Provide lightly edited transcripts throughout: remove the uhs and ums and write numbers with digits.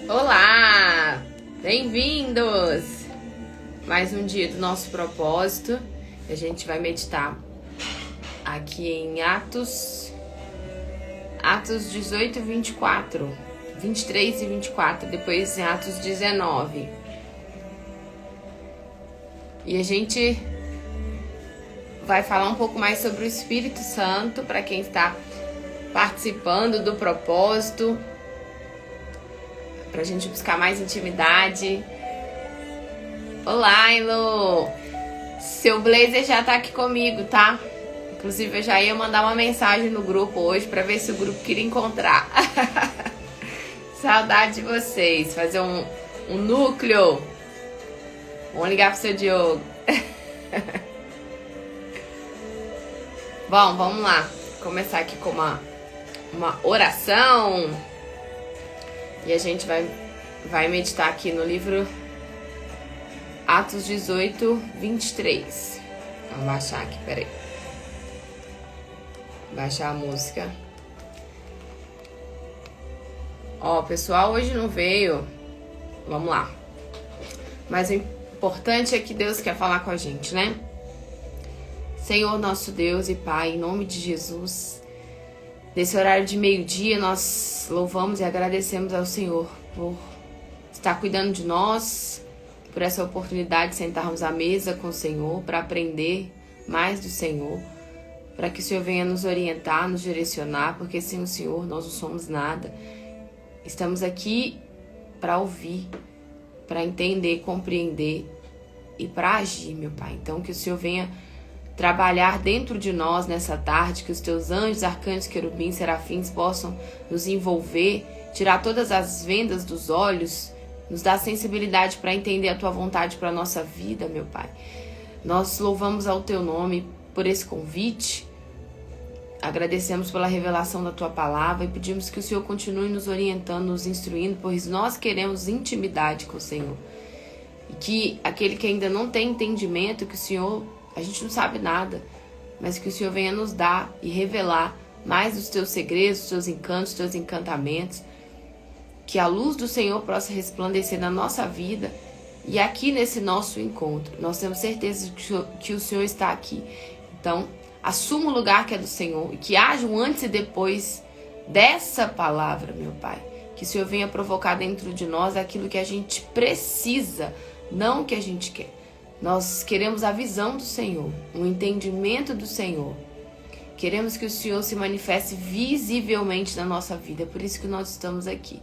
Olá! Bem-vindos! Mais um dia do nosso propósito. A gente vai meditar aqui em Atos 18 e 24, 23 e 24, depois em Atos 19. E a gente vai falar um pouco mais sobre o Espírito Santo para quem está participando do propósito, pra gente buscar mais intimidade. Olá, Elo! Seu blazer já tá aqui comigo, tá? Inclusive eu já ia mandar uma mensagem no grupo hoje pra ver se o grupo queria encontrar. Saudade de vocês. Fazer um núcleo. Vamos ligar pro seu Diogo. Bom, vamos lá. Começar aqui com uma oração. E a gente vai meditar aqui no livro Atos 18, 23. Vamos baixar aqui, peraí. Baixar a música. Ó, o pessoal hoje não veio. Vamos lá. Mas o importante é que Deus quer falar com a gente, né? Senhor, nosso Deus e Pai, em nome de Jesus, nesse horário de meio-dia, nós louvamos e agradecemos ao Senhor por estar cuidando de nós, por essa oportunidade de sentarmos à mesa com o Senhor, para aprender mais do Senhor, para que o Senhor venha nos orientar, nos direcionar, porque sem o Senhor nós não somos nada. Estamos aqui para ouvir, para entender, compreender e para agir, meu Pai. Então que o Senhor venha trabalhar dentro de nós nessa tarde, que os teus anjos, arcanjos, querubins, serafins possam nos envolver, tirar todas as vendas dos olhos, nos dar sensibilidade para entender a tua vontade para a nossa vida, meu Pai. Nós louvamos ao teu nome por esse convite, agradecemos pela revelação da tua palavra e pedimos que o Senhor continue nos orientando, nos instruindo, pois nós queremos intimidade com o Senhor. E que aquele que ainda não tem entendimento, que o Senhor, a gente não sabe nada, mas que o Senhor venha nos dar e revelar mais dos teus segredos, dos teus encantos, dos teus encantamentos, que a luz do Senhor possa resplandecer na nossa vida e aqui nesse nosso encontro. Nós temos certeza que o Senhor está aqui. Então, assuma o lugar que é do Senhor e que haja um antes e depois dessa palavra, meu Pai. Que o Senhor venha provocar dentro de nós aquilo que a gente precisa, não o que a gente quer. Nós queremos a visão do Senhor, o entendimento do Senhor. Queremos que o Senhor se manifeste visivelmente na nossa vida. É por isso que nós estamos aqui.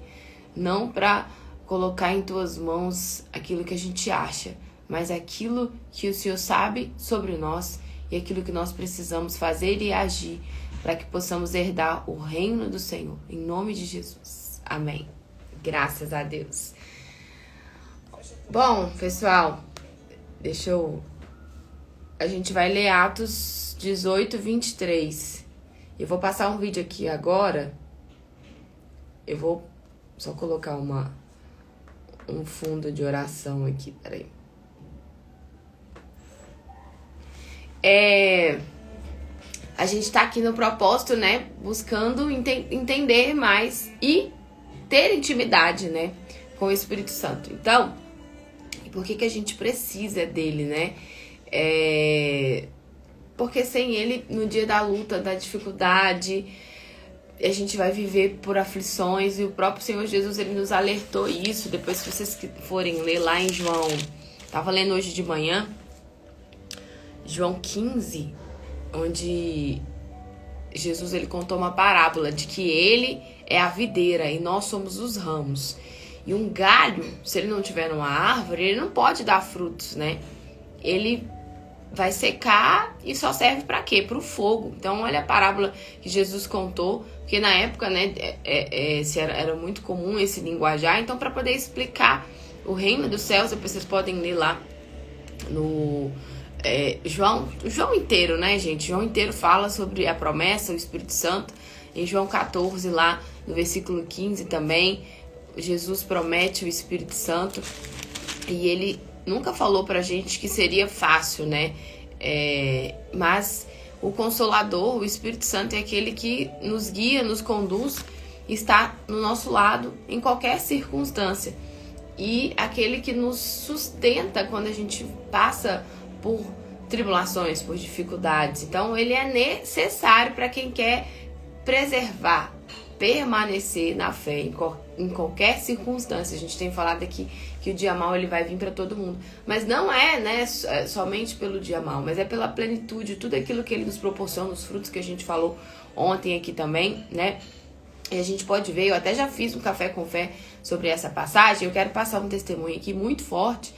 Não para colocar em tuas mãos aquilo que a gente acha, mas aquilo que o Senhor sabe sobre nós e aquilo que nós precisamos fazer e agir para que possamos herdar o reino do Senhor. Em nome de Jesus. Amém. Graças a Deus. Bom, pessoal, a gente vai ler Atos 18, 23. Eu vou passar um vídeo aqui agora. Eu vou só colocar um fundo de oração aqui, peraí. A gente tá aqui no propósito, né? Buscando entender mais e ter intimidade, né? Com o Espírito Santo. Então, por que a gente precisa dele, né? Porque sem ele, no dia da luta, da dificuldade, a gente vai viver por aflições. E o próprio Senhor Jesus, ele nos alertou isso. Depois, se vocês forem ler lá em João, tava lendo hoje de manhã, João 15, onde Jesus, ele contou uma parábola de que ele é a videira e nós somos os ramos. E um galho, se ele não tiver numa árvore, ele não pode dar frutos, né? Ele vai secar e só serve para quê? Para o fogo. Então, olha a parábola que Jesus contou, porque na época, né, era muito comum esse linguajar. Então, para poder explicar o reino dos céus, depois vocês podem ler lá no João inteiro, né, gente? João inteiro fala sobre a promessa, o Espírito Santo. Em João 14, lá no versículo 15 também, Jesus promete o Espírito Santo e ele nunca falou pra gente que seria fácil, né? Mas o Consolador, o Espírito Santo, é aquele que nos guia, nos conduz está no nosso lado em qualquer circunstância. E aquele que nos sustenta quando a gente passa por tribulações, por dificuldades. Então, ele é necessário para quem quer preservar, permanecer na fé em qualquer circunstância. A gente tem falado aqui que o dia mau ele vai vir para todo mundo, mas não é, né, somente pelo dia mau, mas é pela plenitude, tudo aquilo que ele nos proporciona, os frutos que a gente falou ontem aqui também, né? E a gente pode ver, eu até já fiz um Café com Fé sobre essa passagem. Eu quero passar um testemunho aqui muito forte.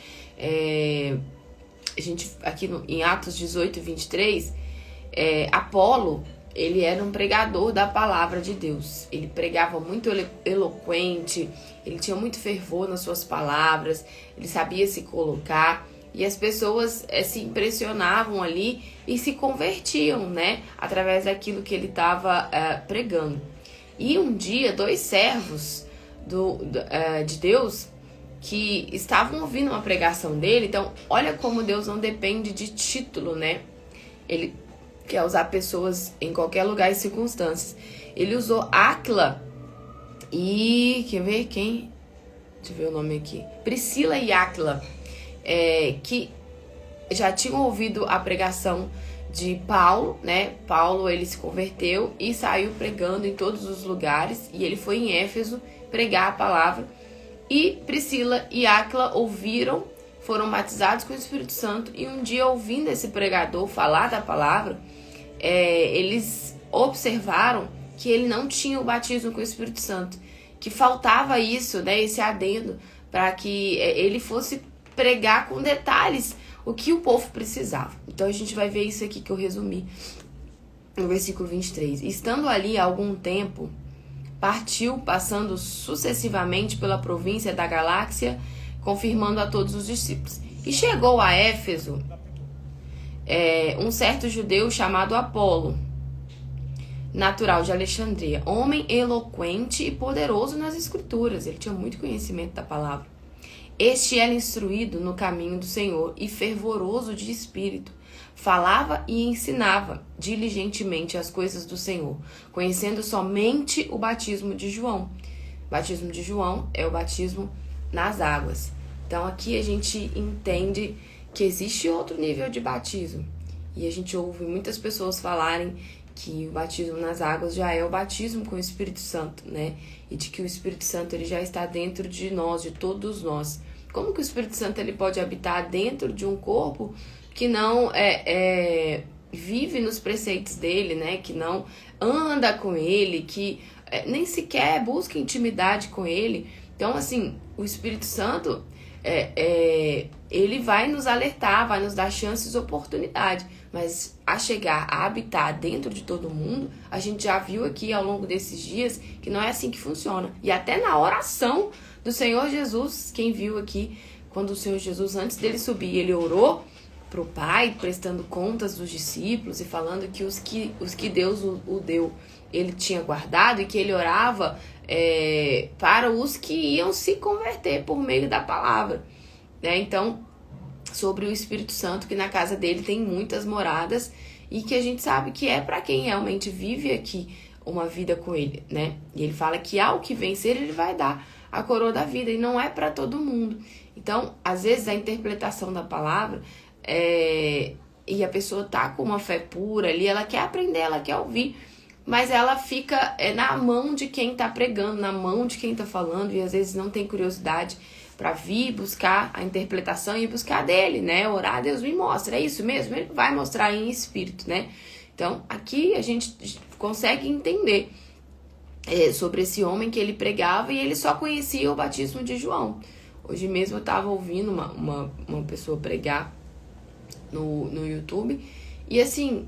A gente, aqui em Atos 18, 23, Apolo, ele era um pregador da palavra de Deus. Ele pregava muito eloquente, ele tinha muito fervor nas suas palavras, ele sabia se colocar. E as pessoas se impressionavam ali e se convertiam, né? Através daquilo que ele estava pregando. E um dia, 2 servos de Deus que estavam ouvindo uma pregação dele. Então, olha como Deus não depende de título, né? Ele quer usar pessoas em qualquer lugar e circunstâncias. Ele usou Áquila e... Quer ver quem? Deixa eu ver o nome aqui. Priscila e Áquila, que já tinham ouvido a pregação de Paulo, né? Paulo, ele se converteu e saiu pregando em todos os lugares. E ele foi em Éfeso pregar a palavra. E Priscila e Áquila ouviram, foram batizados com o Espírito Santo. E um dia, ouvindo esse pregador falar da palavra, eles observaram que ele não tinha o batismo com o Espírito Santo, que faltava isso, né, esse adendo, para que ele fosse pregar com detalhes o que o povo precisava. Então a gente vai ver isso aqui que eu resumi no versículo 23. Estando ali há algum tempo, partiu, passando sucessivamente pela província da Galácia, confirmando a todos os discípulos. E chegou a Éfeso um certo judeu chamado Apolo, natural de Alexandria, homem eloquente e poderoso nas escrituras. Ele tinha muito conhecimento da palavra. Este era instruído no caminho do Senhor e fervoroso de espírito. Falava e ensinava diligentemente as coisas do Senhor, conhecendo somente o batismo de João. O batismo de João é o batismo nas águas. Então aqui a gente entende que existe outro nível de batismo. E a gente ouve muitas pessoas falarem que o batismo nas águas já é o batismo com o Espírito Santo, né? E de que o Espírito Santo ele já está dentro de nós, de todos nós. Como que o Espírito Santo ele pode habitar dentro de um corpo que não vive nos preceitos dele, né? Que não anda com ele, que nem sequer busca intimidade com ele? Então, assim, o Espírito Santo, ele vai nos alertar, vai nos dar chances e oportunidade. Mas a chegar a habitar dentro de todo mundo, a gente já viu aqui ao longo desses dias que não é assim que funciona. E até na oração do Senhor Jesus, quem viu aqui, quando o Senhor Jesus, antes dele subir, ele orou para o Pai, prestando contas dos discípulos e falando que os que Deus o deu, ele tinha guardado, e que ele orava para os que iam se converter por meio da palavra, né? Então, sobre o Espírito Santo, que na casa dele tem muitas moradas e que a gente sabe que é para quem realmente vive aqui uma vida com ele, né? E ele fala que ao que vencer, ele vai dar a coroa da vida, e não é para todo mundo. Então, às vezes, a interpretação da palavra e a pessoa tá com uma fé pura ali, ela quer aprender, ela quer ouvir, mas ela fica na mão de quem tá pregando, na mão de quem tá falando, e às vezes não tem curiosidade para vir buscar a interpretação e buscar dele, né? Orar, Deus me mostra, é isso mesmo? Ele vai mostrar em espírito, né? Então, aqui a gente consegue entender sobre esse homem que ele pregava, e ele só conhecia o batismo de João. Hoje mesmo eu estava ouvindo uma pessoa pregar no YouTube, e assim,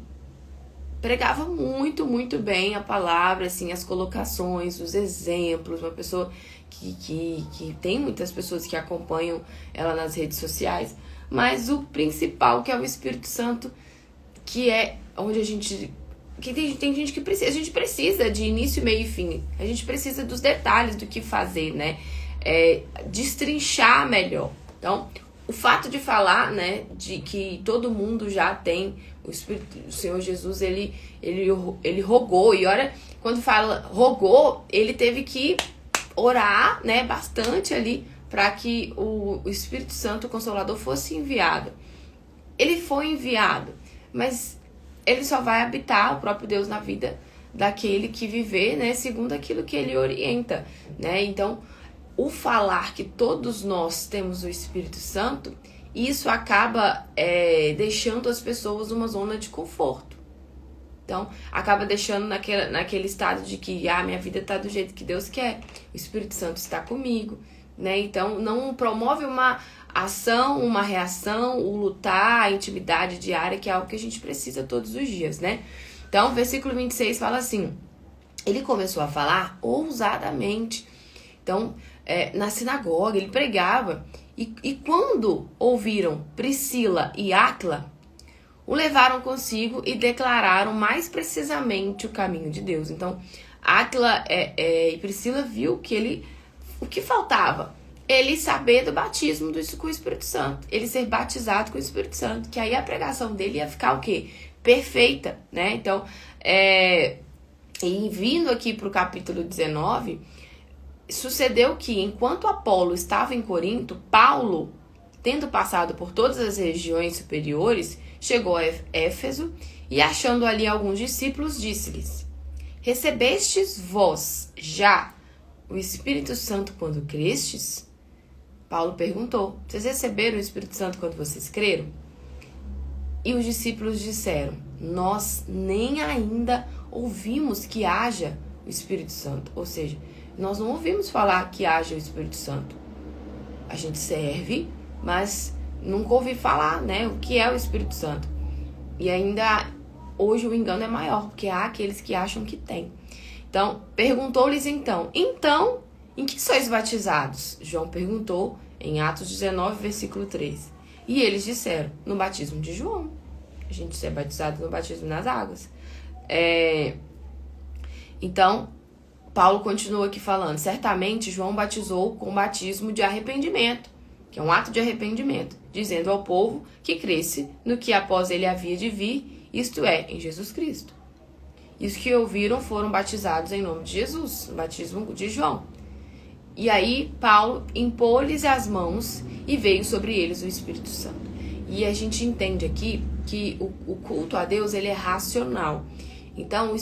pregava muito, muito bem a palavra, assim, as colocações, os exemplos, uma pessoa que tem muitas pessoas que acompanham ela nas redes sociais, mas o principal, que é o Espírito Santo, que é onde a gente... Que tem gente que precisa, a gente precisa de início, meio e fim, a gente precisa dos detalhes do que fazer, né? Destrinchar melhor. Então, o fato de falar, né, de que todo mundo já tem o Espírito, o Senhor Jesus, ele rogou, e olha, quando fala rogou, ele teve que orar, né, bastante ali, para que o Espírito Santo, o Consolador, fosse enviado. Ele foi enviado, mas ele só vai habitar, o próprio Deus, na vida daquele que viver, né, segundo aquilo que ele orienta, né? Então, o falar que todos nós temos o Espírito Santo, isso acaba deixando as pessoas numa zona de conforto. Então, acaba deixando naquele estado de que minha vida está do jeito que Deus quer, o Espírito Santo está comigo, né? Então, não promove uma ação, uma reação, o lutar, a intimidade diária, que é algo que a gente precisa todos os dias, né? Então, versículo 26 fala assim: ele começou a falar ousadamente. Então, na sinagoga, ele pregava, e quando ouviram Priscila e Áquila, o levaram consigo e declararam mais precisamente o caminho de Deus. Então, Áquila e Priscila viu que o que faltava? Ele saber do batismo com o Espírito Santo, ele ser batizado com o Espírito Santo, que aí a pregação dele ia ficar o quê? Perfeita, né? Então, e vindo aqui para o capítulo 19, sucedeu que, enquanto Apolo estava em Corinto, Paulo, tendo passado por todas as regiões superiores, chegou a Éfeso e, achando ali alguns discípulos, disse-lhes: recebestes vós já o Espírito Santo quando crestes? Paulo perguntou: vocês receberam o Espírito Santo quando vocês creram? E os discípulos disseram: nós nem ainda ouvimos que haja o Espírito Santo. Ou seja, nós não ouvimos falar que haja o Espírito Santo. A gente serve, mas nunca ouvi falar, né, o que é o Espírito Santo. E ainda hoje o engano é maior, porque há aqueles que acham que tem. Então, perguntou-lhes então, em que sois batizados? João perguntou em Atos 19, versículo 13. E eles disseram: no batismo de João. A gente é batizado no batismo nas águas. Então, Paulo continua aqui falando: certamente João batizou com o batismo de arrependimento, que é um ato de arrependimento, dizendo ao povo que cresce no que após ele havia de vir, isto é, em Jesus Cristo. E os que ouviram foram batizados em nome de Jesus, no batismo de João. E aí Paulo impôs-lhes as mãos e veio sobre eles o Espírito Santo. E a gente entende aqui que o culto a Deus, ele é racional. Então,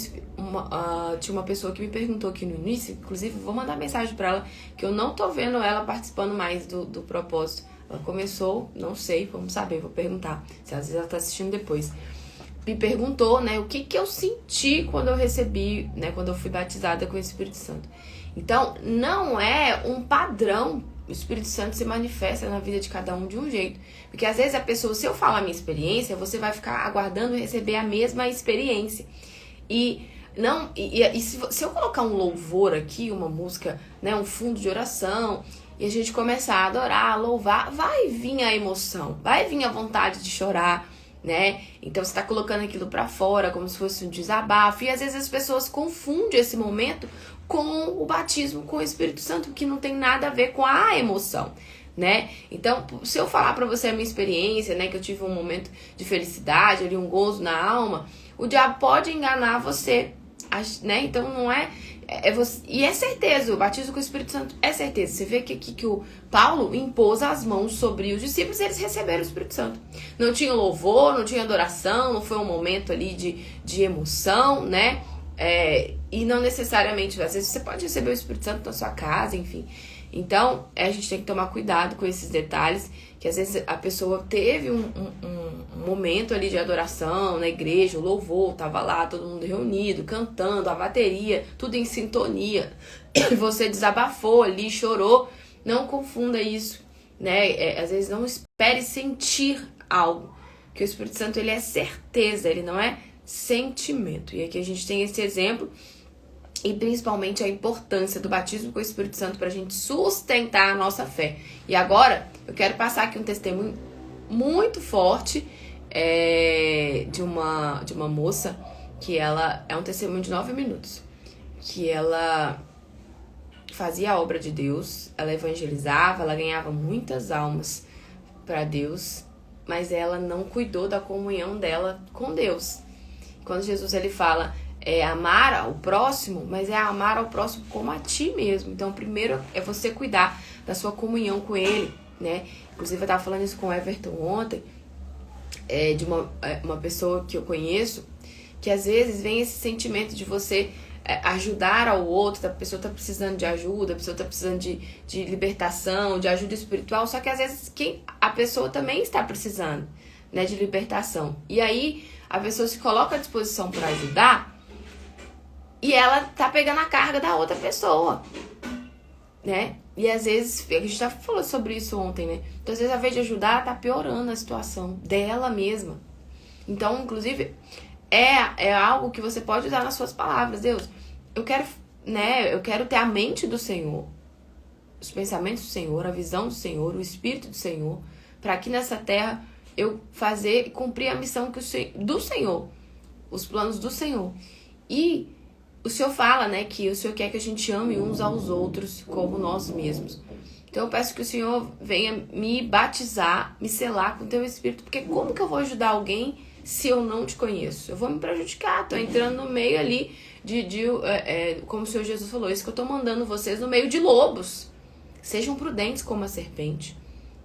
tinha uma pessoa que me perguntou aqui no início, inclusive vou mandar mensagem para ela, que eu não tô vendo ela participando mais do propósito. Ela começou, não sei, vamos saber, vou perguntar, se às vezes ela tá assistindo depois. Me perguntou, né, o que eu senti quando eu recebi, né, quando eu fui batizada com o Espírito Santo. Então, não é um padrão. O Espírito Santo se manifesta na vida de cada um de um jeito. Porque às vezes a pessoa, se eu falar a minha experiência, você vai ficar aguardando receber a mesma experiência. E se eu colocar um louvor aqui, uma música, né, um fundo de oração, e a gente começar a adorar, a louvar, vai vir a emoção, vai vir a vontade de chorar, né? Então você tá colocando aquilo pra fora como se fosse um desabafo, e às vezes as pessoas confundem esse momento com o batismo com o Espírito Santo, que não tem nada a ver com a emoção, né? Então, se eu falar pra você a minha experiência, né, que eu tive um momento de felicidade, ali um gozo na alma, o diabo pode enganar você, né? Então não é você, e é certeza, o batismo com o Espírito Santo é certeza. Você vê que aqui que o Paulo impôs as mãos sobre os discípulos e eles receberam o Espírito Santo. Não tinha louvor, não tinha adoração, não foi um momento ali de emoção, né? E não necessariamente, às vezes você pode receber o Espírito Santo na sua casa, enfim. Então, a gente tem que tomar cuidado com esses detalhes, que às vezes a pessoa teve um momento ali de adoração na igreja, o louvor, tava lá, todo mundo reunido, cantando, a bateria, tudo em sintonia. Você desabafou ali, chorou. Não confunda isso, né? Às vezes não espere sentir algo, que o Espírito Santo, ele é certeza, ele não é sentimento. E aqui a gente tem esse exemplo, e principalmente a importância do batismo com o Espírito Santo para a gente sustentar a nossa fé. E agora eu quero passar aqui um testemunho muito forte de uma moça, que ela é um testemunho de 9 minutos, que ela fazia a obra de Deus, ela evangelizava, ela ganhava muitas almas para Deus, mas ela não cuidou da comunhão dela com Deus. Quando Jesus ele fala amar o próximo, mas é amar ao próximo como a ti mesmo. Então, primeiro é você cuidar da sua comunhão com ele, né? Inclusive, eu estava falando isso com o Everton ontem, de uma pessoa que eu conheço, que às vezes vem esse sentimento de você ajudar ao outro, a pessoa tá precisando de ajuda, a pessoa tá precisando de libertação, de ajuda espiritual, só que às vezes a pessoa também está precisando, né, de libertação. E aí a pessoa se coloca à disposição para ajudar e ela tá pegando a carga da outra pessoa, né? E às vezes, a gente já falou sobre isso ontem, né? Então às vezes ao invés de ajudar, tá piorando a situação dela mesma. Então, inclusive, é algo que você pode usar nas suas palavras. Deus, eu quero ter a mente do Senhor, os pensamentos do Senhor, a visão do Senhor, o Espírito do Senhor, para aqui nessa terra eu fazer e cumprir a missão do Senhor, os planos do Senhor. E o Senhor fala, né, que o Senhor quer que a gente ame uns aos outros como nós mesmos. Então eu peço que o Senhor venha me batizar, me selar com o teu Espírito, porque como que eu vou ajudar alguém se eu não te conheço? Eu vou me prejudicar, tô entrando no meio ali como o Senhor Jesus falou, isso que eu tô mandando vocês no meio de lobos. Sejam prudentes como a serpente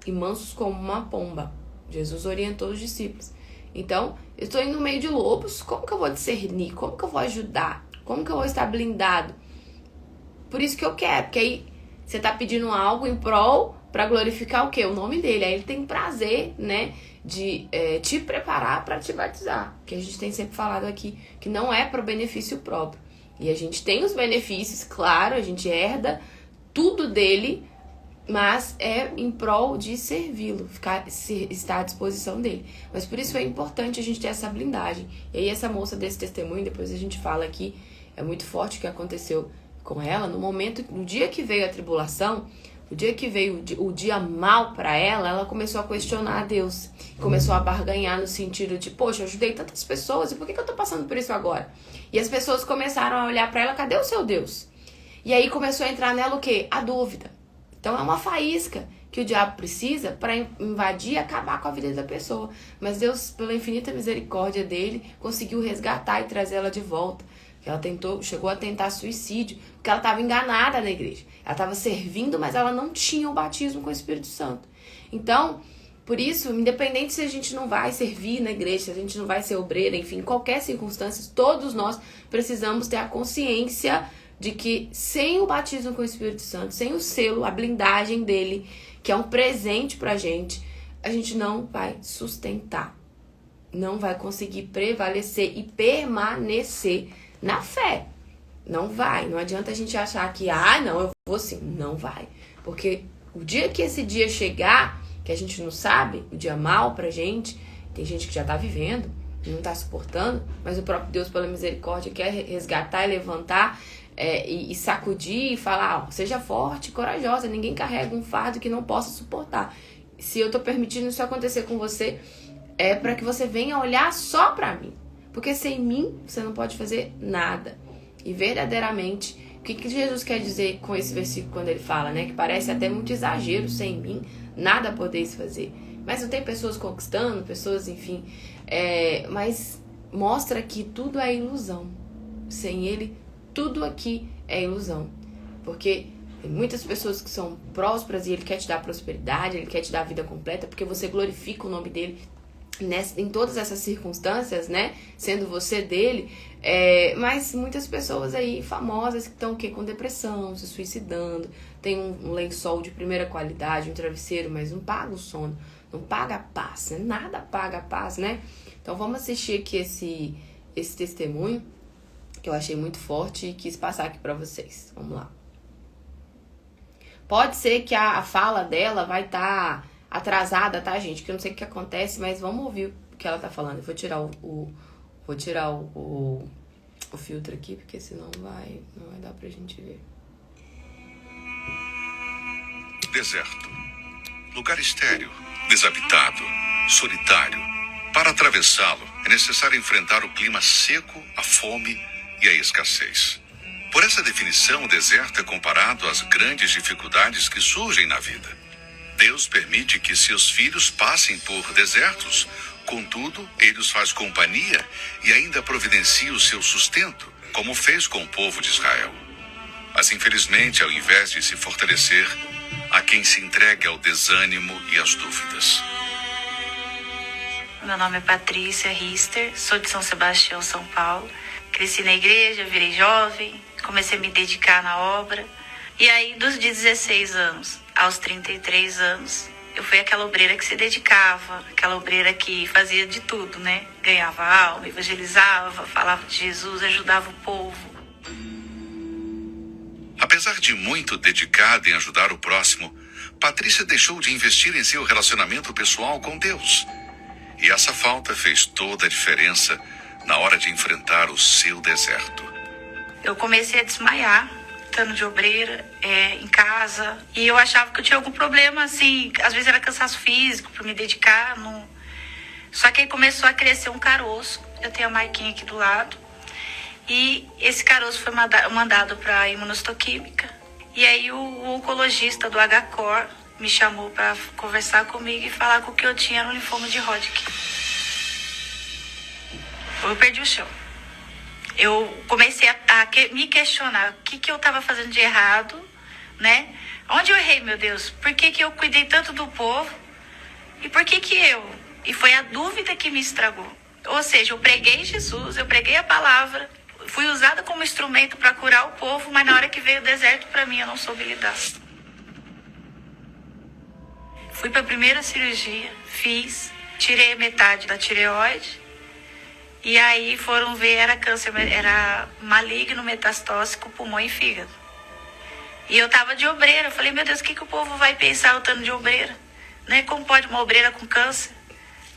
e mansos como uma pomba. Jesus orientou os discípulos. Então, eu estou indo no meio de lobos, como que eu vou discernir? Como que eu vou ajudar? Como que eu vou estar blindado? Por isso que eu quero, porque aí você tá pedindo algo em prol para glorificar o quê? O nome dele. Aí ele tem prazer, né, de te preparar para te batizar. Que a gente tem sempre falado aqui, que não é para o benefício próprio. E a gente tem os benefícios, claro, a gente herda tudo dele, mas é em prol de servi-lo, estar à disposição dele. Mas por isso é importante a gente ter essa blindagem. E aí essa moça desse testemunho, depois a gente fala aqui, é muito forte o que aconteceu com ela, no dia que veio a tribulação, o dia que veio o dia mal para ela começou a questionar a Deus. Começou a barganhar no sentido de, poxa, eu ajudei tantas pessoas, e por que eu tô passando por isso agora? E as pessoas começaram a olhar para ela, cadê o seu Deus? E aí começou a entrar nela o quê? A dúvida. Então é uma faísca que o diabo precisa para invadir e acabar com a vida da pessoa. Mas Deus, pela infinita misericórdia dele, conseguiu resgatar e trazer ela de volta. Ela chegou a tentar suicídio, porque ela estava enganada na igreja. Ela estava servindo, mas ela não tinha o batismo com o Espírito Santo. Então, por isso, independente se a gente não vai servir na igreja, se a gente não vai ser obreira, enfim, em qualquer circunstância, todos nós precisamos ter a consciência de que sem o batismo com o Espírito Santo, sem o selo, a blindagem dele, que é um presente pra gente, a gente não vai sustentar. Não vai conseguir prevalecer e permanecer na fé. Não vai. Não adianta a gente achar que, não, eu vou sim. Não vai. Porque o dia que esse dia chegar, que a gente não sabe, o dia mal pra gente, tem gente que já tá vivendo e não tá suportando, mas o próprio Deus, pela misericórdia, quer resgatar e levantar e sacudir e falar, seja forte e corajosa, ninguém carrega um fardo que não possa suportar. Se eu tô permitindo isso acontecer com você, é para que você venha olhar só pra mim. Porque sem mim, você não pode fazer nada. E verdadeiramente, o que Jesus quer dizer com esse versículo quando ele fala, né? Que parece até muito exagero, sem mim, nada podeis fazer. Mas não tem pessoas conquistando, pessoas, enfim. Mas mostra que tudo é ilusão. Sem ele, tudo aqui é ilusão. Porque tem muitas pessoas que são prósperas e ele quer te dar prosperidade, ele quer te dar a vida completa, porque você glorifica o nome dele em todas essas circunstâncias, né? Sendo você dele. Mas muitas pessoas aí famosas que estão com depressão, se suicidando, tem um lençol de primeira qualidade, um travesseiro, mas não paga o sono, não paga a paz, né? Nada paga a paz, né? Então vamos assistir aqui esse testemunho que eu achei muito forte e quis passar aqui pra vocês. Vamos lá. Pode ser que a fala dela vai estar atrasada, tá, gente? Que eu não sei o que acontece, mas vamos ouvir o que ela tá falando. Eu vou tirar o filtro aqui, porque senão não vai dar pra gente ver. Deserto. Lugar estéril, desabitado, solitário. Para atravessá-lo, é necessário enfrentar o clima seco, a fome e a escassez. Por essa definição, o deserto é comparado às grandes dificuldades que surgem na vida. Deus permite que seus filhos passem por desertos, contudo, ele os faz companhia e ainda providencia o seu sustento, como fez com o povo de Israel. Mas, infelizmente, ao invés de se fortalecer, há quem se entregue ao desânimo e às dúvidas. Meu nome é Patrícia Rister, sou de São Sebastião, São Paulo. Cresci na igreja, virei jovem, comecei a me dedicar na obra. E aí, dos 16 anos aos 33 anos, eu fui aquela obreira que se dedicava, aquela obreira que fazia de tudo, né? Ganhava alma, evangelizava, falava de Jesus, ajudava o povo. Apesar de muito dedicada em ajudar o próximo, Patrícia deixou de investir em seu relacionamento pessoal com Deus. E essa falta fez toda a diferença na hora de enfrentar o seu deserto. Eu comecei a desmaiar, estando de obreira, em casa. E eu achava que eu tinha algum problema, assim, às vezes era cansaço físico para me dedicar. Só que aí começou a crescer um caroço. Eu tenho a marquinha aqui do lado. E esse caroço foi mandado para a imunohistoquímica. E aí o oncologista do HCOR me chamou para conversar comigo e falar que o que eu tinha era um linfoma de Hodgkin. Eu perdi o chão. Eu comecei a me questionar o que eu estava fazendo de errado, né? Onde eu errei, meu Deus? Por que eu cuidei tanto do povo? E por que eu? E foi a dúvida que me estragou. Ou seja, eu preguei Jesus, eu preguei a palavra, fui usada como instrumento para curar o povo, mas na hora que veio o deserto, para mim, eu não soube lidar. Fui para a primeira cirurgia, fiz, tirei metade da tireoide. E aí foram ver, era câncer, era maligno, metastóxico, pulmão e fígado. E eu tava de obreira, eu falei, meu Deus, o que o povo vai pensar eu estando de obreira? Né? Como pode uma obreira com câncer?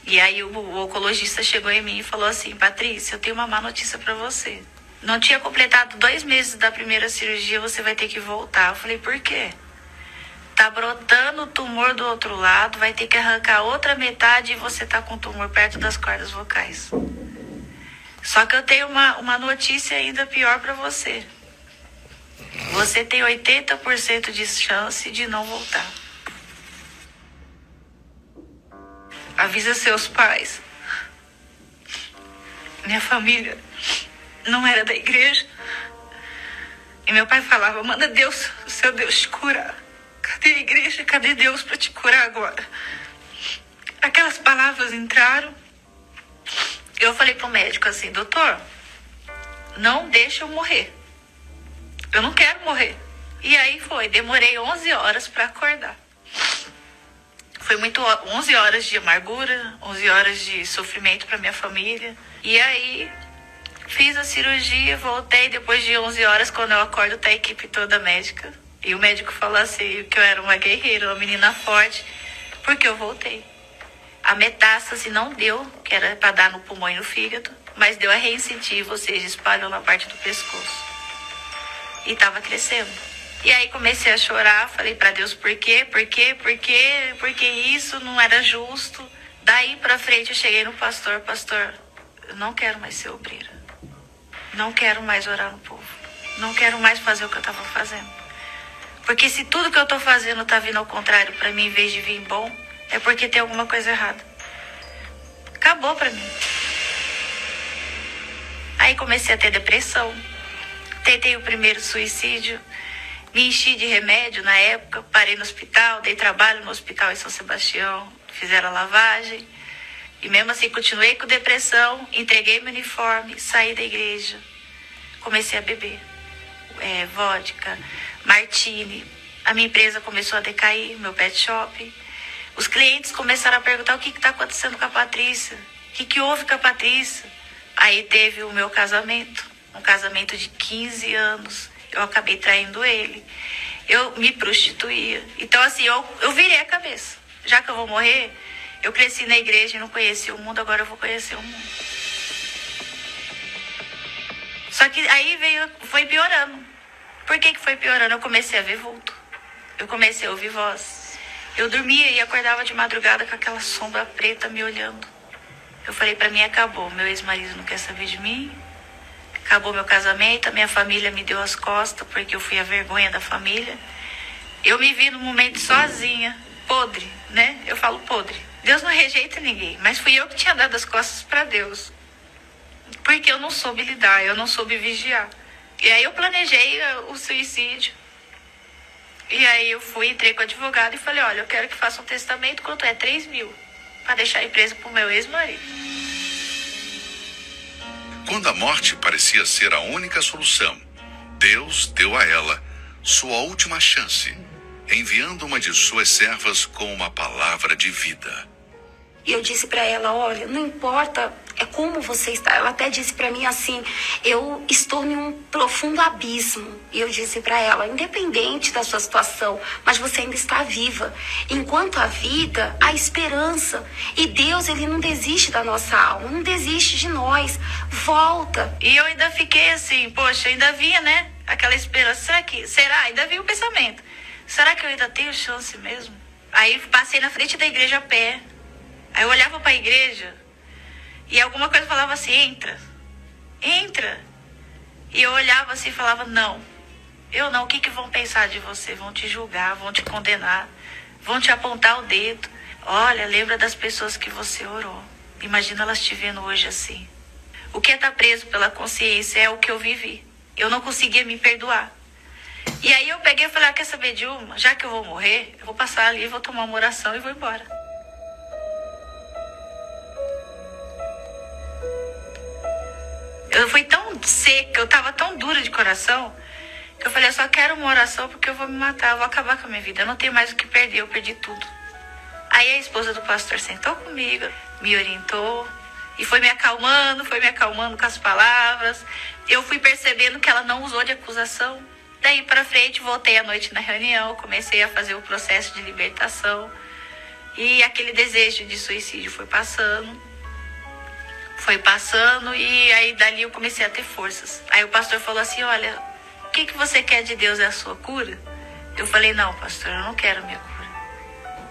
E aí o oncologista chegou em mim e falou assim, Patrícia, eu tenho uma má notícia para você. Não tinha completado 2 meses da primeira cirurgia, você vai ter que voltar. Eu falei, por quê? Tá brotando o tumor do outro lado, vai ter que arrancar outra metade e você tá com o tumor perto das cordas vocais. Só que eu tenho uma notícia ainda pior para você. Você tem 80% de chance de não voltar. Avisa seus pais. Minha família não era da igreja. E meu pai falava, manda Deus, o seu Deus te curar. Cadê a igreja? Cadê Deus para te curar agora? Aquelas palavras entraram. Eu falei pro médico assim, doutor, não deixa eu morrer. Eu não quero morrer. E aí demorei 11 horas para acordar. Foi 11 horas de amargura, 11 horas de sofrimento para minha família. E aí fiz a cirurgia, voltei depois de 11 horas, quando eu acordo tá a equipe toda médica. E o médico falou assim, que eu era uma guerreira, uma menina forte, porque eu voltei. A metástase não deu, que era para dar no pulmão e no fígado, mas deu a reincidiva, ou seja, espalhou na parte do pescoço. E estava crescendo. E aí comecei a chorar, falei para Deus, por quê? Porque isso não era justo. Daí para frente eu cheguei no pastor, eu não quero mais ser obreira. Não quero mais orar no povo. Não quero mais fazer o que eu estava fazendo. Porque se tudo que eu estou fazendo está vindo ao contrário para mim, em vez de vir bom, é porque tem alguma coisa errada. Acabou pra mim. Aí comecei a ter depressão. Tentei o primeiro suicídio. Me enchi de remédio na época. Parei no hospital, dei trabalho no hospital em São Sebastião. Fizeram a lavagem. E mesmo assim continuei com depressão. Entreguei meu uniforme, saí da igreja. Comecei a beber. Vodka, martini. A minha empresa começou a decair, meu pet shop. Os clientes começaram a perguntar o que está acontecendo com a Patrícia. O que houve com a Patrícia? Aí teve o meu casamento. Um casamento de 15 anos. Eu acabei traindo ele. Eu me prostituía. Então assim, eu virei a cabeça. Já que eu vou morrer, eu cresci na igreja e não conhecia o mundo, agora eu vou conhecer o mundo. Só que aí foi piorando. Por que foi piorando? Eu comecei a ver vulto. Eu comecei a ouvir voz. Eu dormia e acordava de madrugada com aquela sombra preta me olhando. Eu falei pra mim, acabou. Meu ex-marido não quer saber de mim. Acabou meu casamento. A minha família me deu as costas porque eu fui a vergonha da família. Eu me vi num momento sozinha. podre, né? Eu falo podre. Deus não rejeita ninguém, mas fui eu que tinha dado as costas para Deus. Porque eu não soube lidar, eu não soube vigiar. E aí eu planejei o suicídio. E aí eu fui, entrei com o advogado e falei, olha, eu quero que faça um testamento, quanto é? 3 mil. Para deixar a empresa pro meu ex-marido. Quando a morte parecia ser a única solução, Deus deu a ela sua última chance, enviando uma de suas servas com uma palavra de vida. E eu disse pra ela, olha, não importa como você está. Ela até disse pra mim assim, eu estou em um profundo abismo. E eu disse pra ela, independente da sua situação, mas você ainda está viva. Enquanto há vida, há esperança. E Deus, ele não desiste da nossa alma, não desiste de nós. Volta. E eu ainda fiquei assim, poxa, ainda vinha, né? Aquela esperança, será? Ainda vinha o pensamento. Será que eu ainda tenho chance mesmo? Aí passei na frente da igreja a pé. Aí eu olhava para a igreja e alguma coisa falava assim, entra. E eu olhava assim e falava, não, eu não, o que vão pensar de você? Vão te julgar, vão te condenar, vão te apontar o dedo. Olha, lembra das pessoas que você orou. Imagina elas te vendo hoje assim. O que é estar preso pela consciência é o que eu vivi. Eu não conseguia me perdoar. E aí eu peguei e falei, quer saber de uma? Já que eu vou morrer, eu vou passar ali, vou tomar uma oração e vou embora. Eu fui tão seca, eu tava tão dura de coração, que eu falei, eu só quero uma oração porque eu vou me matar, eu vou acabar com a minha vida. Eu não tenho mais o que perder, eu perdi tudo. Aí a esposa do pastor sentou comigo, me orientou e foi me acalmando com as palavras. Eu fui percebendo que ela não usou de acusação. Daí pra frente, voltei à noite na reunião, comecei a fazer o processo de libertação. E aquele desejo de suicídio foi passando e aí dali eu comecei a ter forças. Aí o pastor falou assim, olha, o que você quer de Deus é a sua cura? Eu falei, não, pastor, eu não quero a minha cura.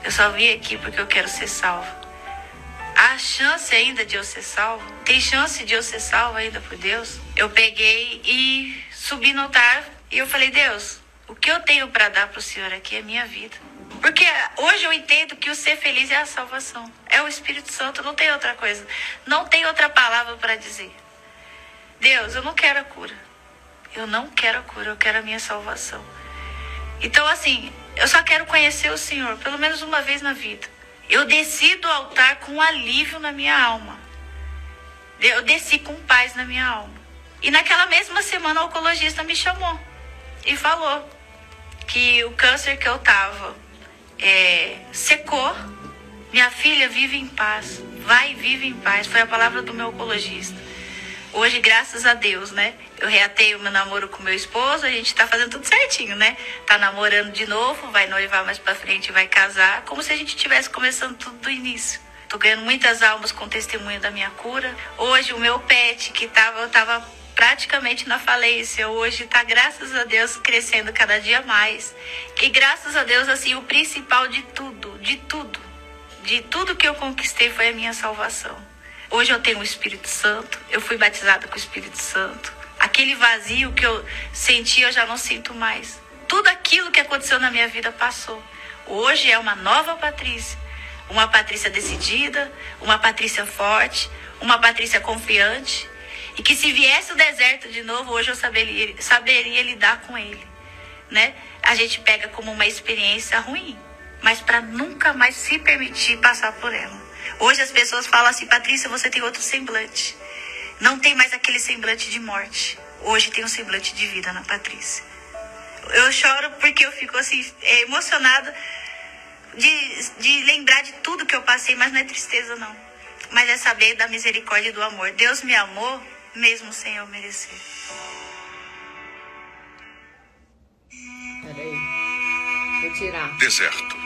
Eu só vim aqui porque eu quero ser salvo. Há chance ainda de eu ser salvo? Tem chance de eu ser salvo ainda por Deus? Eu peguei e subi no altar e eu falei, Deus, o que eu tenho para dar pro Senhor aqui é minha vida. Porque hoje eu entendo que o ser feliz é a salvação. É o Espírito Santo, não tem outra coisa. Não tem outra palavra para dizer. Deus, eu não quero a cura. Eu não quero a cura, eu quero a minha salvação. Então, assim, eu só quero conhecer o Senhor, pelo menos uma vez na vida. Eu desci do altar com alívio na minha alma. Eu desci com paz na minha alma. E naquela mesma semana o oncologista me chamou e falou que o câncer que eu tava secou. Minha filha vive em paz. Vai e vive em paz. Foi a palavra do meu oncologista. Hoje, graças a Deus, né? Eu reatei o meu namoro com meu esposo. A gente tá fazendo tudo certinho, né? Tá namorando de novo, vai noivar mais pra frente, vai casar. Como se a gente estivesse começando tudo do início. Tô ganhando muitas almas com testemunho da minha cura. Hoje, o meu pet, que eu tava praticamente na falência, hoje tá, graças a Deus, crescendo cada dia mais. E graças a Deus, assim, o principal de tudo que eu conquistei foi a minha salvação. Hoje eu tenho o Espírito Santo, eu fui batizada com o Espírito Santo. Aquele vazio que eu senti, eu já não sinto mais. Tudo aquilo que aconteceu na minha vida passou. Hoje é uma nova Patrícia. Uma Patrícia decidida, uma Patrícia forte, uma Patrícia confiante. E que se viesse o deserto de novo, hoje eu saberia lidar com ele, né? A gente pega como uma experiência ruim, mas para nunca mais se permitir passar por ela. Hoje as pessoas falam assim, Patrícia, você tem outro semblante. Não tem mais aquele semblante de morte. Hoje tem um semblante de vida na Patrícia. Eu choro porque eu fico assim, emocionada de lembrar de tudo que eu passei, mas não é tristeza não. Mas é saber da misericórdia e do amor. Deus me amou mesmo sem eu merecer. Peraí. Vou tirar. Deserto.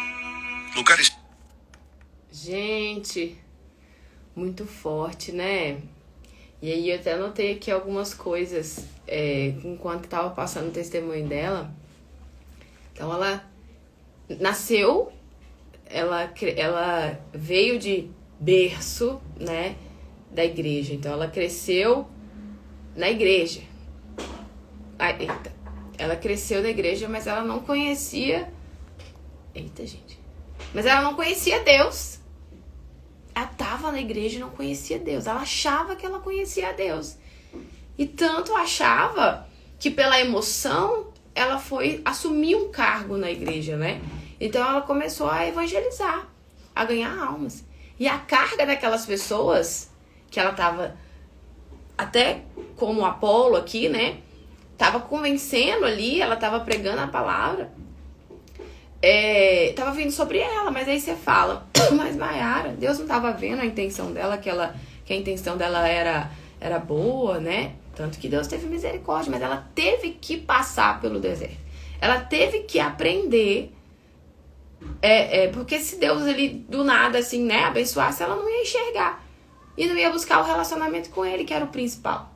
Lugares... Gente, muito forte, né? E aí eu até anotei aqui algumas coisas enquanto tava passando o testemunho dela. Então ela nasceu, ela veio de berço, né, da igreja. Então ela cresceu na igreja. Ela cresceu na igreja, mas ela não conhecia... Eita, gente. Mas ela não conhecia Deus. Ela estava na igreja e não conhecia Deus. Ela achava que ela conhecia Deus. E tanto achava que pela emoção ela foi assumir um cargo na igreja, né? Então ela começou a evangelizar, a ganhar almas. E a carga daquelas pessoas, que ela estava até como Apolo aqui, né? Tava convencendo ali, ela tava pregando a palavra. Tava vindo sobre ela, mas aí você fala, mas Maiara, Deus não tava vendo a intenção dela, que a intenção dela era boa, né? Tanto que Deus teve misericórdia, mas ela teve que passar pelo deserto. Ela teve que aprender, porque se Deus ele do nada assim, né, abençoasse, ela não ia enxergar. E não ia buscar o relacionamento com ele, que era o principal.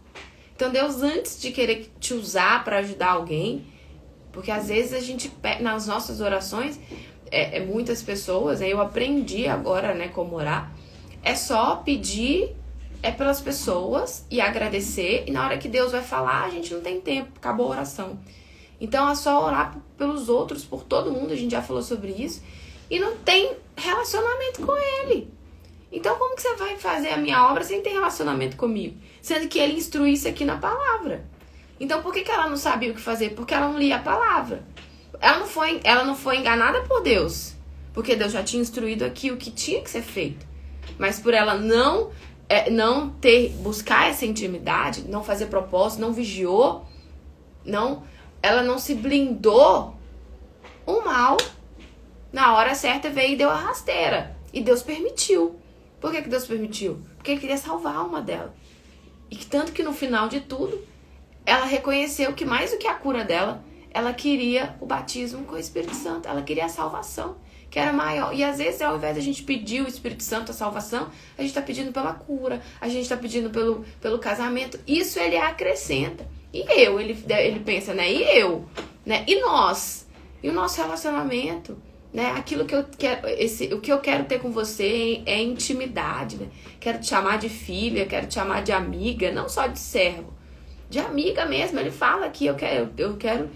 Então Deus, antes de querer te usar para ajudar alguém, porque às vezes a gente, nas nossas orações, muitas pessoas, eu aprendi agora, né, como orar, é só pedir pelas pessoas e agradecer, e na hora que Deus vai falar, a gente não tem tempo, acabou a oração. Então é só orar pelos outros, por todo mundo, a gente já falou sobre isso, e não tem relacionamento com ele. Então como que você vai fazer a minha obra sem ter relacionamento comigo? Sendo que ele instruiu isso aqui na palavra. Então por que ela não sabia o que fazer? Porque ela não lia a palavra. Ela não foi enganada por Deus. Porque Deus já tinha instruído aqui o que tinha que ser feito. Mas por ela não buscar essa intimidade, não fazer propósito, não vigiou, ela não se blindou, o mal, na hora certa, veio e deu a rasteira. E Deus permitiu. Por que Deus permitiu? Porque ele queria salvar a alma dela. E tanto que no final de tudo, ela reconheceu que mais do que a cura dela, ela queria o batismo com o Espírito Santo. Ela queria a salvação, que era maior. E às vezes, ao invés de a gente pedir o Espírito Santo, a salvação, a gente está pedindo pela cura, a gente está pedindo pelo casamento. Isso ele acrescenta. E ele pensa, né? E eu? Né? E nós? E o nosso relacionamento? Né? Aquilo que eu quero, o que eu quero ter com você é intimidade, né? Quero te chamar de filha, quero te chamar de amiga, não só de servo, de amiga mesmo. Ele fala aqui, eu quero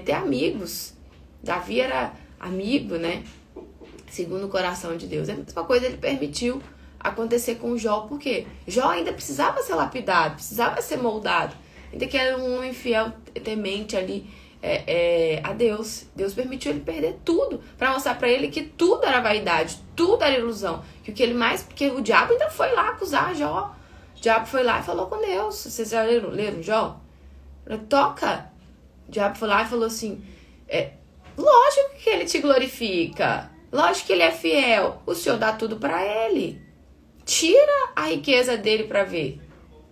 ter amigos. Davi era amigo, né? Segundo o coração de Deus. A mesma coisa ele permitiu acontecer com Jó, porque Jó ainda precisava ser lapidado, precisava ser moldado, ainda que era um homem fiel, temente ali a Deus. Deus permitiu ele perder tudo para mostrar para ele que tudo era vaidade, tudo era ilusão, porque o diabo ainda foi lá acusar Jó. O diabo foi lá e falou com Deus. Vocês já leram Jó? Toca. O diabo foi lá e falou assim, lógico que ele te glorifica, lógico que ele é fiel, o Senhor dá tudo para ele, tira a riqueza dele para ver.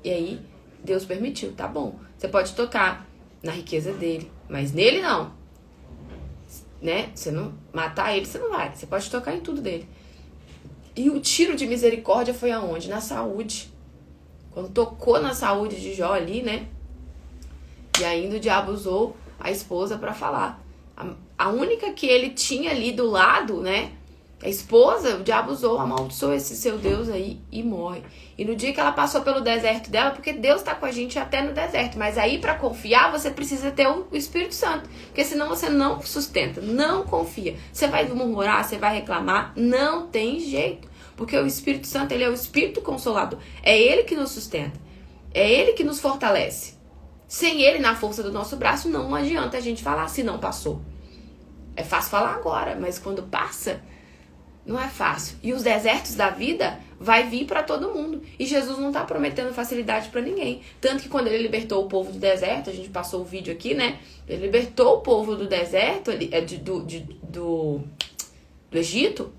E aí Deus permitiu, tá bom, você pode tocar na riqueza dele, mas nele não, né? Você não matar ele, você não vai. Você pode tocar em tudo dele. E o tiro de misericórdia foi aonde? Na saúde. Quando tocou na saúde de Jó ali, né? E ainda o diabo usou a esposa para falar. A única que ele tinha ali do lado, né? A esposa, o diabo usou, amaldiçoou esse seu Deus aí e morre. E no dia que ela passou pelo deserto dela, porque Deus tá com a gente até no deserto, mas aí para confiar você precisa ter o Espírito Santo, porque senão você não sustenta, não confia. Você vai murmurar, você vai reclamar, não tem jeito, porque o Espírito Santo, ele é o Espírito Consolador, é ele que nos sustenta, é ele que nos fortalece. Sem ele na força do nosso braço não adianta a gente falar se não passou. É fácil falar agora, mas quando passa, não é fácil. E os desertos da vida vai vir para todo mundo. E Jesus não está prometendo facilidade para ninguém. Tanto que quando ele libertou o povo do deserto, a gente passou o vídeo aqui, né? Ele libertou o povo do deserto, do Egito,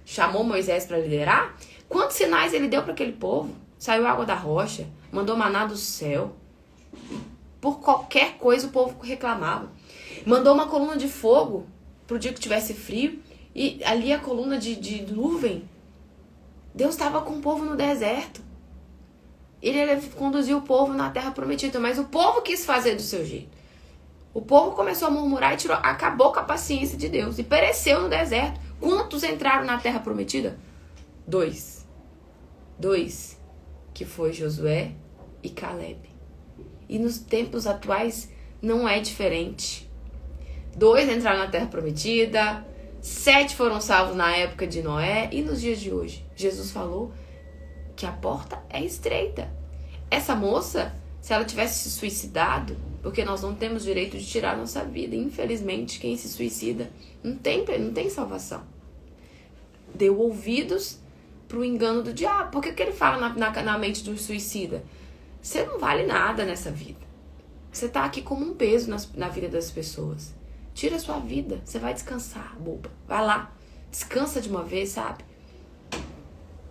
chamou Moisés para liderar. Quantos sinais ele deu para aquele povo? Saiu água da rocha, mandou maná do céu. Por qualquer coisa o povo reclamava. Mandou uma coluna de fogo pro dia que tivesse frio. E ali a coluna de nuvem. Deus estava com o povo no deserto. Ele conduziu o povo na terra prometida. Mas o povo quis fazer do seu jeito. O povo começou a murmurar e acabou com a paciência de Deus. E pereceu no deserto. Quantos entraram na terra prometida? 2. Que foi Josué e Caleb. E nos tempos atuais não é diferente. 2 entraram na terra prometida. 7 foram salvos na época de Noé e nos dias de hoje. Jesus falou que a porta é estreita. Essa moça, se ela tivesse se suicidado, porque nós não temos direito de tirar a nossa vida, infelizmente, quem se suicida não tem salvação. Deu ouvidos pro engano do diabo. Por que ele fala na mente do suicida? Você não vale nada nessa vida. Você tá aqui como um peso na vida das pessoas. Tira a sua vida, você vai descansar, boba. Vai lá, descansa de uma vez, sabe?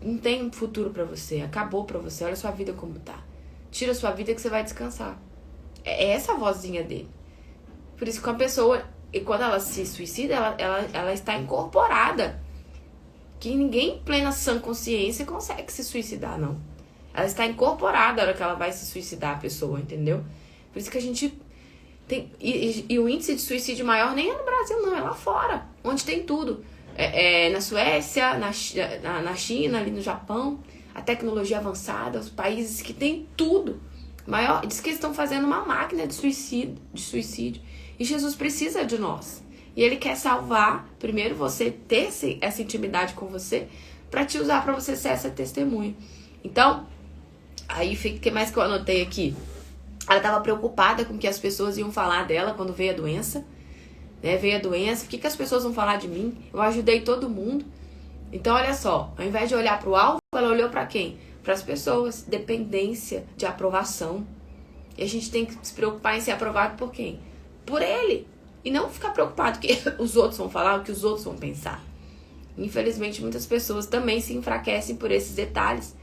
Não tem futuro pra você, acabou pra você, olha a sua vida como tá. Tira a sua vida que você vai descansar. É essa a vozinha dele. Por isso que uma pessoa, e quando ela se suicida, ela está incorporada. Que ninguém em plena sã consciência consegue se suicidar, não. Ela está incorporada na hora que ela vai se suicidar, a pessoa, entendeu? Por isso que a gente tem... E o índice de suicídio maior nem é no Brasil, não. É lá fora, onde tem tudo. Na Suécia, na China, ali no Japão. A tecnologia avançada, os países que tem tudo. Diz que eles estão fazendo uma máquina de suicídio. E Jesus precisa de nós. E ele quer salvar, primeiro, você ter essa intimidade com você, para te usar, para você ser essa testemunha. Então, aí, o que mais que eu anotei aqui? Ela estava preocupada com o que as pessoas iam falar dela quando veio a doença. Né? Veio a doença, o que as pessoas vão falar de mim? Eu ajudei todo mundo. Então, olha só, ao invés de olhar para o alvo, ela olhou para quem? Para as pessoas. Dependência de aprovação. E a gente tem que se preocupar em ser aprovado por quem? Por ele. E não ficar preocupado que os outros vão falar, o que os outros vão pensar. Infelizmente, muitas pessoas também se enfraquecem por esses detalhes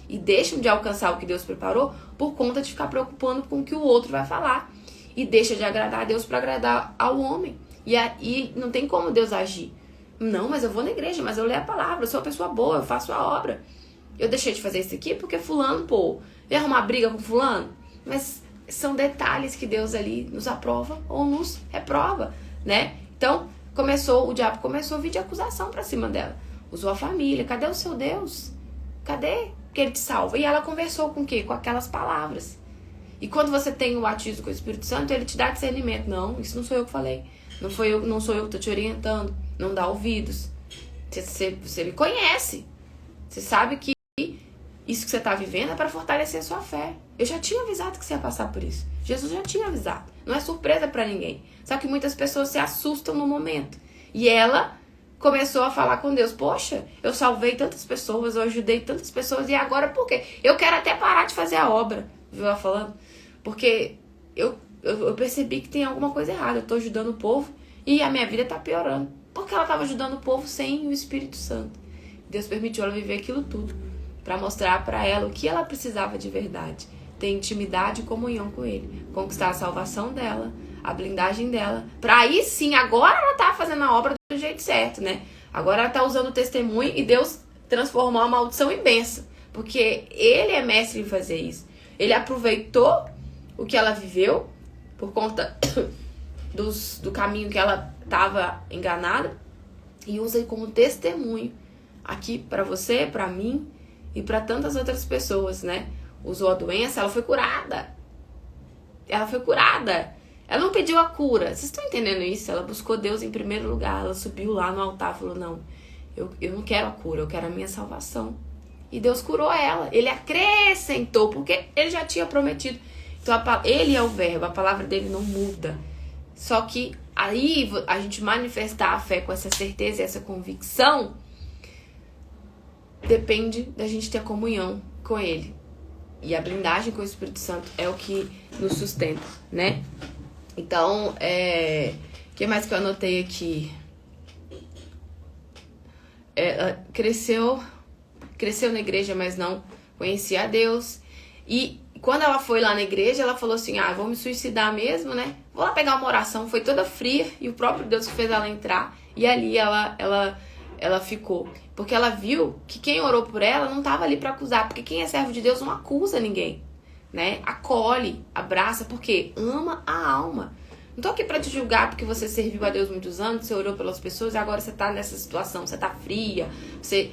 e deixam de alcançar o que Deus preparou por conta de ficar preocupando com o que o outro vai falar. E deixa de agradar a Deus para agradar ao homem. E não tem como Deus agir. Não, mas eu vou na igreja, mas eu leio a palavra, eu sou uma pessoa boa, eu faço a obra. Eu deixei de fazer isso aqui porque fulano, ia arrumar briga com fulano. Mas são detalhes que Deus ali nos aprova ou nos reprova, né? Então, o diabo começou a vir de acusação pra cima dela. Usou a família. Cadê o seu Deus? Cadê que ele te salva? E ela conversou com o quê? Com aquelas palavras. E quando você tem o batismo com o Espírito Santo, ele te dá discernimento. Não, isso não sou eu que falei. Não sou eu que tô te orientando. Não dá ouvidos. Você me conhece. Você sabe que isso que você está vivendo é para fortalecer a sua fé. Eu já tinha avisado que você ia passar por isso. Jesus já tinha avisado. Não é surpresa para ninguém. Só que muitas pessoas se assustam no momento. E ela começou a falar com Deus. Poxa, eu salvei tantas pessoas, eu ajudei tantas pessoas. E agora por quê? Eu quero até parar de fazer a obra. Viu ela falando? Porque eu percebi que tem alguma coisa errada. Eu estou ajudando o povo e a minha vida está piorando. Porque ela estava ajudando o povo sem o Espírito Santo. Deus permitiu ela viver aquilo tudo para mostrar para ela o que ela precisava de verdade. Ter intimidade e comunhão com ele. Conquistar a salvação dela, a blindagem dela. Para aí sim, agora ela tá fazendo a obra do jeito certo, né? Agora ela tá usando o testemunho e Deus transformou a maldição em bênção. Porque ele é mestre em fazer isso. Ele aproveitou o que ela viveu por conta do caminho que ela estava enganada e usa como testemunho aqui para você, para mim e para tantas outras pessoas, né? Usou a doença, ela foi curada. Ela foi curada. Ela não pediu a cura. Vocês estão entendendo isso? Ela buscou Deus em primeiro lugar. Ela subiu lá no altar e falou, não, eu não quero a cura, eu quero a minha salvação. E Deus curou ela. Ele acrescentou, porque ele já tinha prometido. Então, ele é o verbo, a palavra dele não muda. Só que aí a gente manifestar a fé com essa certeza e essa convicção depende da gente ter comunhão com ele. E a blindagem com o Espírito Santo é o que nos sustenta, né? Então, o que mais que eu anotei aqui? Ela cresceu na igreja, mas não conhecia a Deus. E quando ela foi lá na igreja, ela falou assim, vou me suicidar mesmo, né? Vou lá pegar uma oração. Foi toda fria e o próprio Deus que fez ela entrar. E ali ela ficou. Porque ela viu que quem orou por ela não estava ali para acusar. Porque quem é servo de Deus não acusa ninguém, né? Acolhe, abraça, porque ama a alma. Não tô aqui para te julgar porque você serviu a Deus muitos anos, você orou pelas pessoas e agora você tá nessa situação, você tá fria, você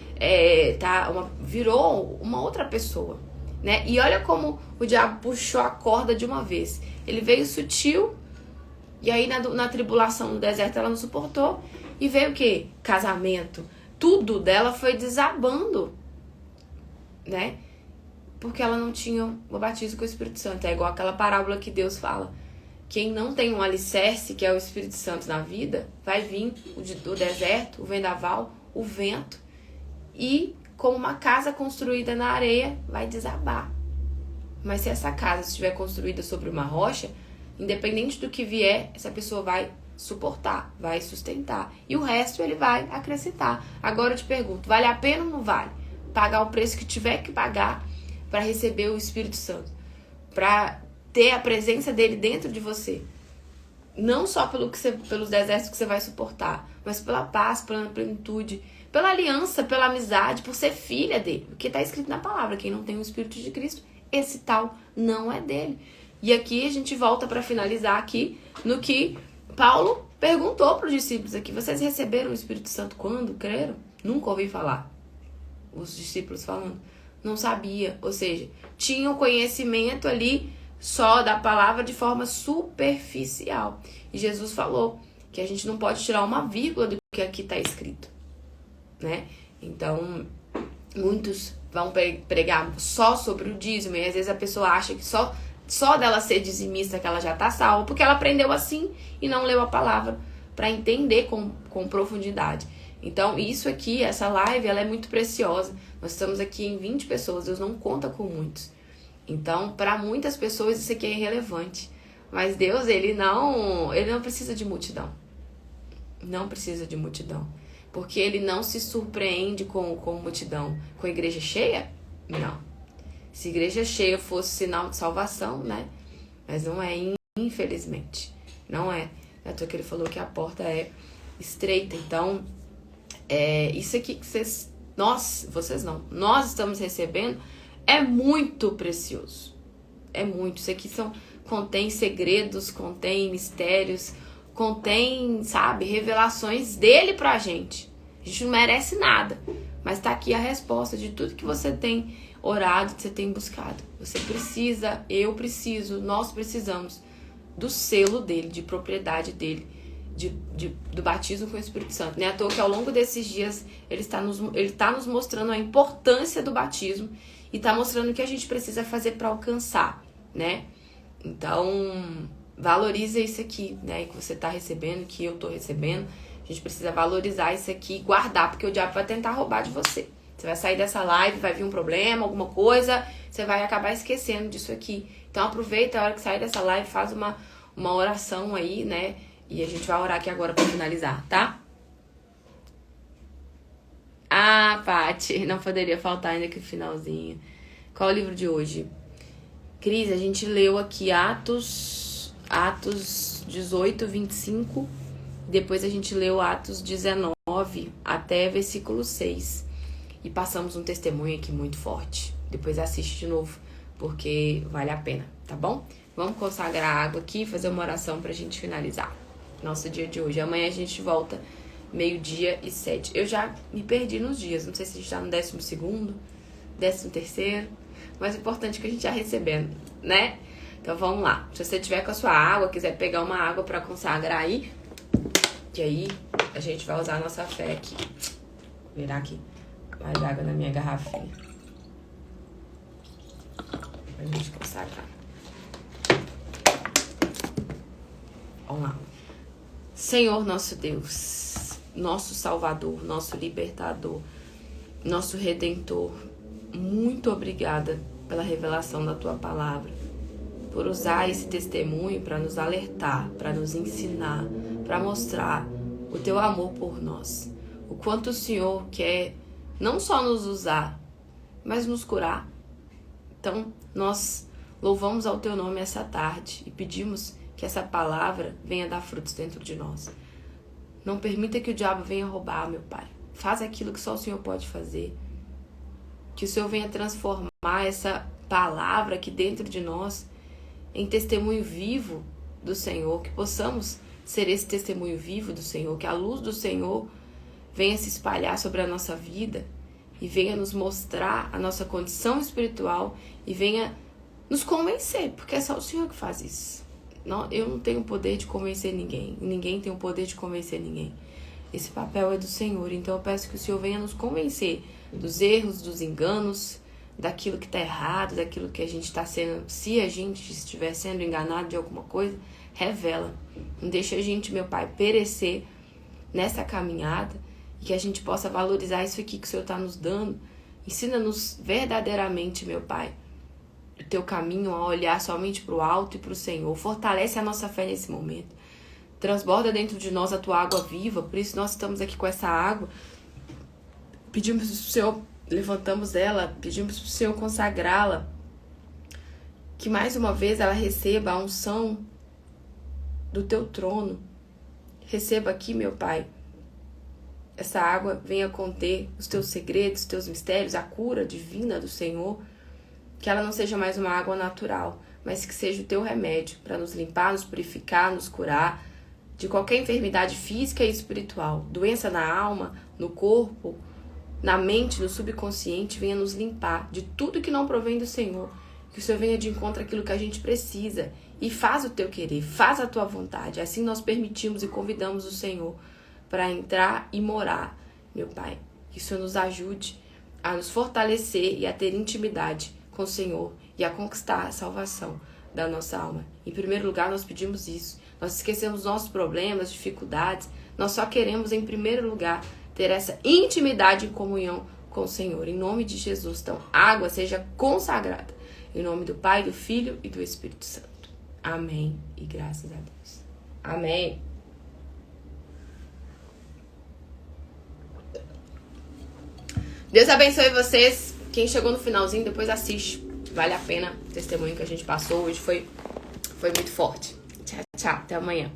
virou uma outra pessoa, né? E olha como o diabo puxou a corda de uma vez. Ele veio sutil E aí na tribulação no deserto ela não suportou. E veio o quê? Casamento. Tudo dela foi desabando, né? Porque ela não tinha o batismo com o Espírito Santo. É igual aquela parábola que Deus fala. Quem não tem um alicerce, que é o Espírito Santo na vida, vai vir o deserto, o vendaval, o vento. E como uma casa construída na areia, vai desabar. Mas se essa casa estiver construída sobre uma rocha, independente do que vier, essa pessoa vai suportar, vai sustentar. E o resto ele vai acrescentar. Agora eu te pergunto, vale a pena ou não vale? Pagar o preço que tiver que pagar para receber o Espírito Santo, para ter a presença dele dentro de você. Não só pelos desertos que você vai suportar, mas pela paz, pela plenitude, pela aliança, pela amizade, por ser filha dele. Porque está escrito na palavra, quem não tem o Espírito de Cristo, esse tal não é dele. E aqui a gente volta para finalizar aqui no que Paulo perguntou para os discípulos aqui. Vocês receberam o Espírito Santo quando creram? Nunca ouvi falar. Os discípulos falando. Não sabia. Ou seja, tinham conhecimento ali só da palavra de forma superficial. E Jesus falou que a gente não pode tirar uma vírgula do que aqui está escrito, né? Então, muitos vão pregar só sobre o dízimo, e às vezes a pessoa acha que só dela ser dizimista que ela já está salva, porque ela aprendeu assim e não leu a palavra para entender com profundidade. Então, isso aqui, essa live, ela é muito preciosa. Nós estamos aqui em 20 pessoas, Deus não conta com muitos. Então, para muitas pessoas isso aqui é irrelevante. Mas Deus, ele não precisa de multidão. Não precisa de multidão. Porque ele não se surpreende com multidão. Com igreja cheia? Não. Se igreja cheia fosse sinal de salvação, né? Mas não é, infelizmente. Não é. Até que ele falou que a porta é estreita. Então, isso aqui que nós estamos recebendo é muito precioso. É muito. Isso aqui contém segredos, contém mistérios, contém, sabe, revelações dele pra gente. A gente não merece nada. Mas tá aqui a resposta de tudo que você tem orado, que você tem buscado. Você precisa, eu preciso, nós precisamos do selo dele, de propriedade dele, do batismo com o Espírito Santo. Não é à toa que ao longo desses dias ele tá nos mostrando a importância do batismo e tá mostrando o que a gente precisa fazer para alcançar, né? Então, valoriza isso aqui, né? Que você tá recebendo, que eu tô recebendo. A gente precisa valorizar isso aqui e guardar, porque o diabo vai tentar roubar de você. Você vai sair dessa live, vai vir um problema, alguma coisa, você vai acabar esquecendo disso aqui. Então aproveita a hora que sair dessa live, faz uma oração aí, né? E a gente vai orar aqui agora pra finalizar, tá? Ah, Paty, não poderia faltar ainda aqui o finalzinho. Qual é o livro de hoje? Cris, a gente leu aqui Atos 18, 25. Depois a gente leu Atos 19 até versículo 6. E passamos um testemunho aqui muito forte. Depois assiste de novo, porque vale a pena, tá bom? Vamos consagrar água aqui e fazer uma oração pra gente finalizar nosso dia de hoje. Amanhã a gente volta 12:07. Eu já me perdi nos dias. Não sei se a gente tá no 12º, 13º. Mas o importante é que a gente já recebendo, né? Então vamos lá. Se você tiver com a sua água, quiser pegar uma água pra consagrar aí, que aí a gente vai usar a nossa fé aqui. Vou virar aqui mais água na minha garrafinha pra gente consagrar. Vamos lá. Senhor nosso Deus, nosso Salvador, nosso Libertador, nosso Redentor, muito obrigada pela revelação da Tua Palavra, por usar esse testemunho para nos alertar, para nos ensinar, para mostrar o Teu amor por nós, o quanto o Senhor quer não só nos usar, mas nos curar. Então, nós louvamos ao Teu nome essa tarde e pedimos que essa palavra venha dar frutos dentro de nós. Não permita que o diabo venha roubar, meu Pai. Faz aquilo que só o Senhor pode fazer. Que o Senhor venha transformar essa palavra aqui dentro de nós em testemunho vivo do Senhor. Que possamos ser esse testemunho vivo do Senhor. Que a luz do Senhor venha se espalhar sobre a nossa vida e venha nos mostrar a nossa condição espiritual e venha nos convencer, porque é só o Senhor que faz isso. eu não tenho o poder de convencer ninguém. Ninguém tem o poder de convencer ninguém. Esse papel é do Senhor. Então eu peço que o Senhor venha nos convencer dos erros, dos enganos, daquilo que está errado, daquilo que a gente está sendo. Se a gente estiver sendo enganado de alguma coisa, revela. Não deixa a gente, meu Pai, perecer nessa caminhada e que a gente possa valorizar isso aqui que o Senhor está nos dando. Ensina-nos verdadeiramente, meu Pai, o teu caminho, a olhar somente para o alto e para o Senhor. Fortalece a nossa fé nesse momento. Transborda dentro de nós a tua água viva. Por isso nós estamos aqui com essa água. Pedimos para o Senhor, levantamos ela, pedimos para o Senhor consagrá-la. Que mais uma vez ela receba a unção do teu trono. Receba aqui, meu Pai, essa água venha conter os teus segredos, os teus mistérios, a cura divina do Senhor. Que ela não seja mais uma água natural, mas que seja o teu remédio para nos limpar, nos purificar, nos curar de qualquer enfermidade física e espiritual. Doença na alma, no corpo, na mente, no subconsciente, venha nos limpar de tudo que não provém do Senhor. Que o Senhor venha de encontro àquilo que a gente precisa e faz o teu querer, faz a tua vontade. Assim nós permitimos e convidamos o Senhor para entrar e morar, meu Pai. Que o Senhor nos ajude a nos fortalecer e a ter intimidade com o Senhor e a conquistar a salvação da nossa alma. Em primeiro lugar, nós pedimos isso. Nós esquecemos nossos problemas, dificuldades. Nós só queremos, em primeiro lugar, ter essa intimidade e comunhão com o Senhor. Em nome de Jesus, então, a água seja consagrada. Em nome do Pai, do Filho e do Espírito Santo. Amém. E graças a Deus. Amém. Deus abençoe vocês. Quem chegou no finalzinho, depois assiste. Vale a pena o testemunho que a gente passou hoje. Foi muito forte. Tchau, tchau. Até amanhã.